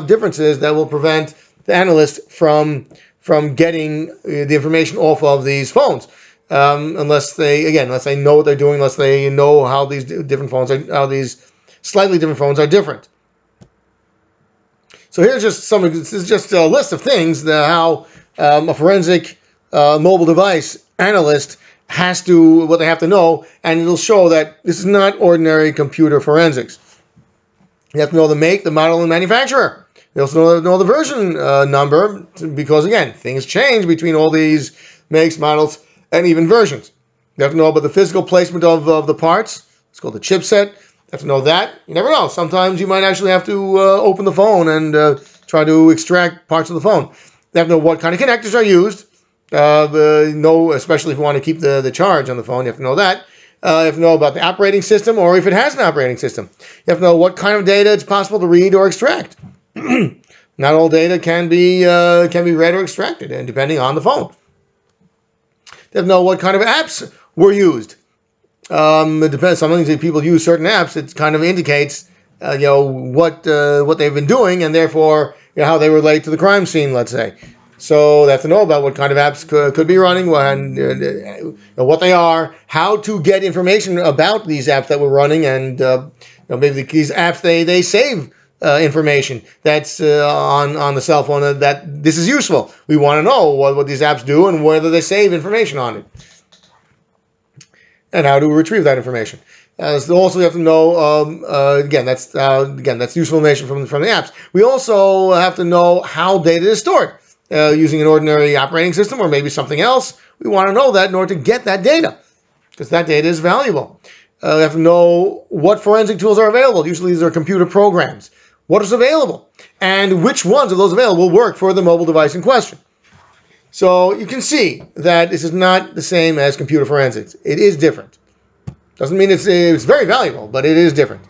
of differences that will prevent the analyst from getting the information off of these phones, unless they know what they're doing, unless they know how these different phones are, how these slightly different phones are different. So here's just this is just a list of things how a forensic mobile device analyst what they have to know, and it'll show that this is not ordinary computer forensics. You have to know the make, the model, and manufacturer. You also know the version number, because again, things change between all these makes, models, and even versions. You have to know about the physical placement of the parts. It's called the chipset. You have to know that. You never know. Sometimes you might actually have to open the phone and try to extract parts of the phone. You have to know what kind of connectors are used. Especially if you want to keep the charge on the phone, you have to know that. You have to know about the operating system, or if it has an operating system. You have to know what kind of data it's possible to read or extract. Not all data can be read or extracted, and depending on the phone. You have to know what kind of apps were used. It depends. Sometimes if people use certain apps, it kind of indicates what they've been doing, and therefore how they relate to the crime scene, let's say. So they have to know about what kind of apps could be running, what they are, how to get information about these apps that we're running, and maybe these apps they save information that's on the cell phone that this is useful. We want to know what these apps do and whether they save information on it, and how to retrieve that information. So also, you have to know that's useful information from the apps. We also have to know how data is stored. Using an ordinary operating system or maybe something else, we want to know that in order to get that data, because that data is valuable. We have to know what forensic tools are available. Usually these are computer programs. What is available, and which ones of those available work for the mobile device in question. So you can see that this is not the same as computer forensics. It is different. Doesn't mean it's very valuable, but it is different.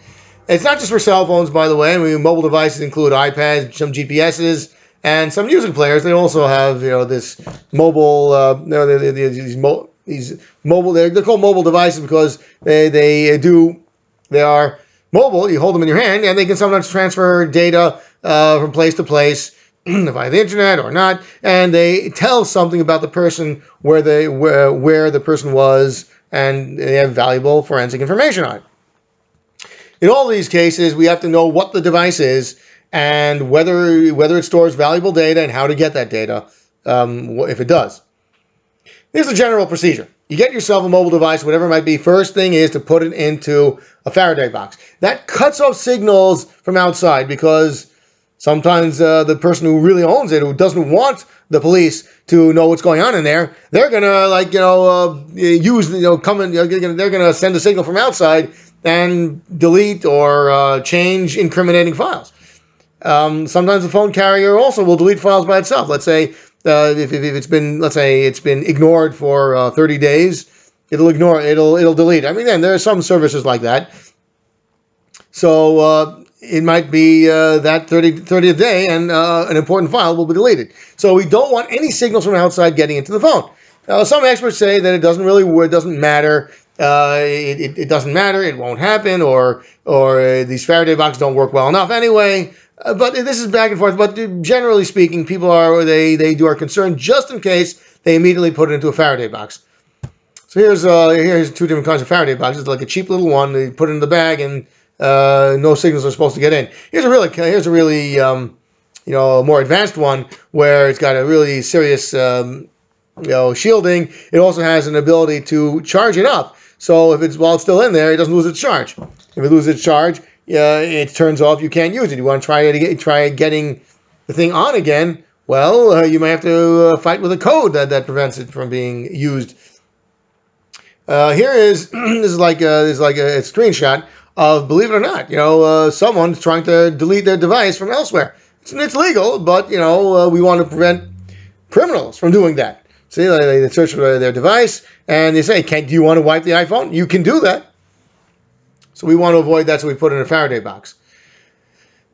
It's not just for cell phones, by the way. mobile devices include iPads, some GPSs, and some music players. They also have this mobile these mobile. They're called mobile devices because they are mobile. You hold them in your hand, and they can sometimes transfer data from place to place via the internet or not, and they tell something about the person where the person was, and they have valuable forensic information on it. In all these cases, we have to know what the device is, and whether it stores valuable data, and how to get that data, if it does. Here's the general procedure. You get yourself a mobile device, whatever it might be. First thing is to put it into a Faraday box. That cuts off signals from outside, because sometimes the person who really owns it, who doesn't want the police to know what's going on in there, they're gonna they're gonna send a signal from outside and delete or change incriminating files. Sometimes the phone carrier also will delete files by itself. Let's say if it's been ignored for 30 days, it'll delete. I mean, then there are some services like that. So it might be that 30th day, and an important file will be deleted. So we don't want any signals from outside getting into the phone. Now, some experts say that it doesn't matter. It doesnn't matter. It won't happen, or these Faraday boxes don't work well enough anyway. But this is back and forth. But generally speaking, people are concerned just in case they immediately put it into a Faraday box. So here's two different kinds of Faraday boxes. Like a cheap little one, they put it in the bag, and no signals are supposed to get in. Here's a really more advanced one where it's got a really serious shielding. It also has an ability to charge it up. So while it's still in there, it doesn't lose its charge. If it loses its charge, it turns off. You can't use it. You want to try getting the thing on again. Well, you might have to fight with a code that prevents it from being used. This is like a screenshot of, believe it or not, someone's trying to delete their device from elsewhere. It's legal, but we want to prevent criminals from doing that. See, they search for their device, and they say, do you want to wipe the iPhone? You can do that. So we want to avoid that, so we put it in a Faraday box.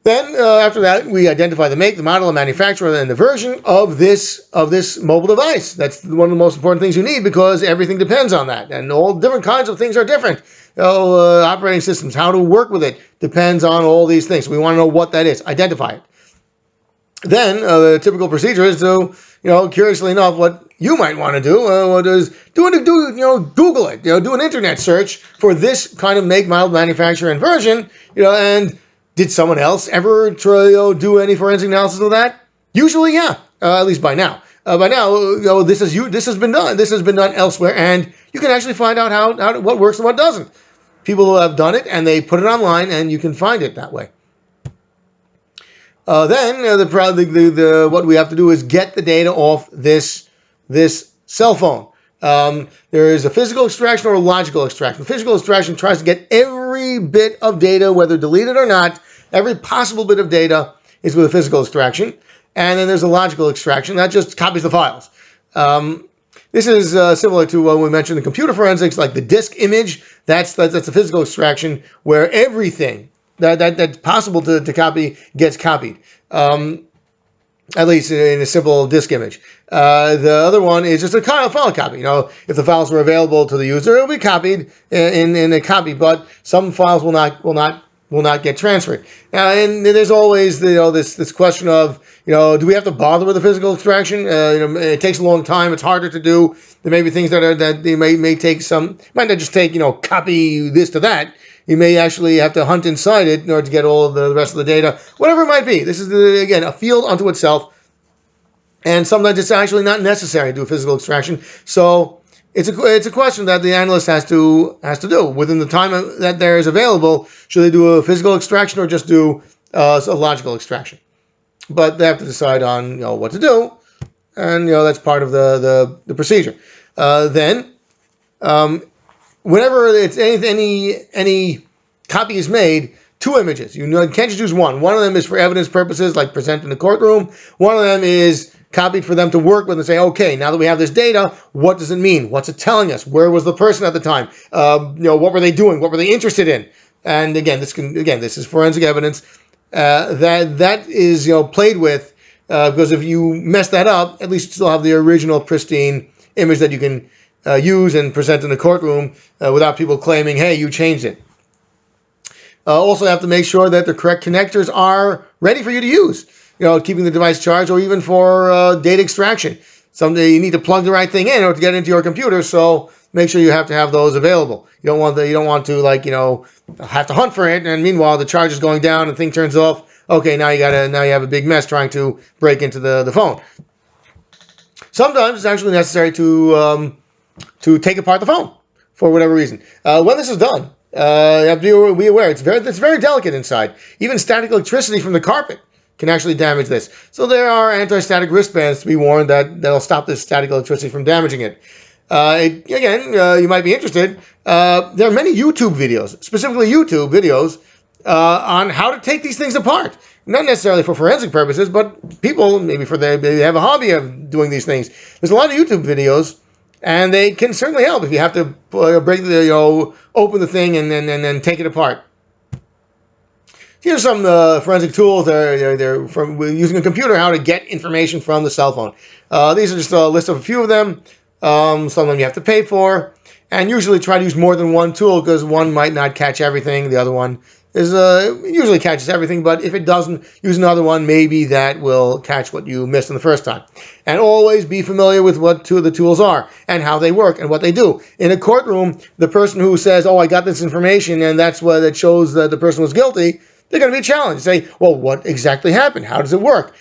Then, after that, we identify the make, the model, the manufacturer, and the version of this mobile device. That's one of the most important things you need, because everything depends on that. And all different kinds of things are different. Operating systems, how to work with it, depends on all these things. We want to know what that is. Identify it. then the typical procedure is to, curiously enough, what you might want to do is Google it, do an internet search for this kind of make, model, manufacturer, and version, and did someone else ever try, do any forensic analysis of that? Usually, yeah, at least by now. By now, this has been done. This has been done elsewhere, and you can actually find out how what works and what doesn't. People who have done it, and they put it online, and you can find it that way. Then what we have to do is get the data off this cell phone. There is a physical extraction or a logical extraction. Physical extraction tries to get every bit of data, whether deleted or not, every possible bit of data is with a physical extraction. And then there's a logical extraction that just copies the files. This is similar to when we mentioned the computer forensics, like the disk image. That's a physical extraction where everything that's possible to copy gets copied, at least in a simple disk image. The other one is just a file copy. If the files were available to the user, it will be copied in a copy, but some files will not get transferred. And there's always this question of do we have to bother with the physical extraction? It takes a long time. It's harder to do. There may be things that they may take some. Might not just take copy this to that. You may actually have to hunt inside it in order to get all of the rest of the data. Whatever it might be. This is again a field unto itself, and sometimes it's actually not necessary to do a physical extraction. So it's a question that the analyst has to do within the time that there is available. Should they do a physical extraction or just do a logical extraction? But they have to decide on what to do, and that's part of the procedure. Then, whenever it's any copy is made, two images. You can't just use one. One of them is for evidence purposes, like present in the courtroom. One of them is copied for them to work with and say, okay, now that we have this data, what does it mean? What's it telling us? Where was the person at the time? What were they doing? What were they interested in? And again, this is forensic evidence that is played with because if you mess that up, at least you still have the original pristine image that you can use and present in the courtroom without people claiming, hey, you changed it. Also have to make sure that the correct connectors are ready for you to use. Keeping the device charged, or even for data extraction. Someday you need to plug the right thing in or to get into your computer, so make sure you have to have those available. You don't want to have to hunt for it, and meanwhile the charge is going down and the thing turns off. Okay, now you have a big mess trying to break into the phone. Sometimes it's actually necessary to take apart the phone for whatever reason. When this is done, you have to be aware it's very delicate inside. Even static electricity from the carpet can actually damage this. So there are anti-static wristbands to be worn that'll stop this static electricity from damaging it. You might be interested. There are many YouTube videos, specifically YouTube videos, on how to take these things apart. Not necessarily for forensic purposes, but people maybe they have a hobby of doing these things. There's a lot of YouTube videos, and they can certainly help if you have to break open the thing and then take it apart. Here are some forensic tools. They're from using a computer, how to get information from the cell phone. These are just a list of a few of them. Some of them you have to pay for. And usually try to use more than one tool because one might not catch everything. The other one usually catches everything. But if it doesn't, use another one. Maybe that will catch what you missed in the first time. And always be familiar with what two of the tools are and how they work and what they do. In a courtroom, the person who says, oh, I got this information and that's what it shows that the person was guilty, they're going to be challenged. Say, well, what exactly happened? How does it work?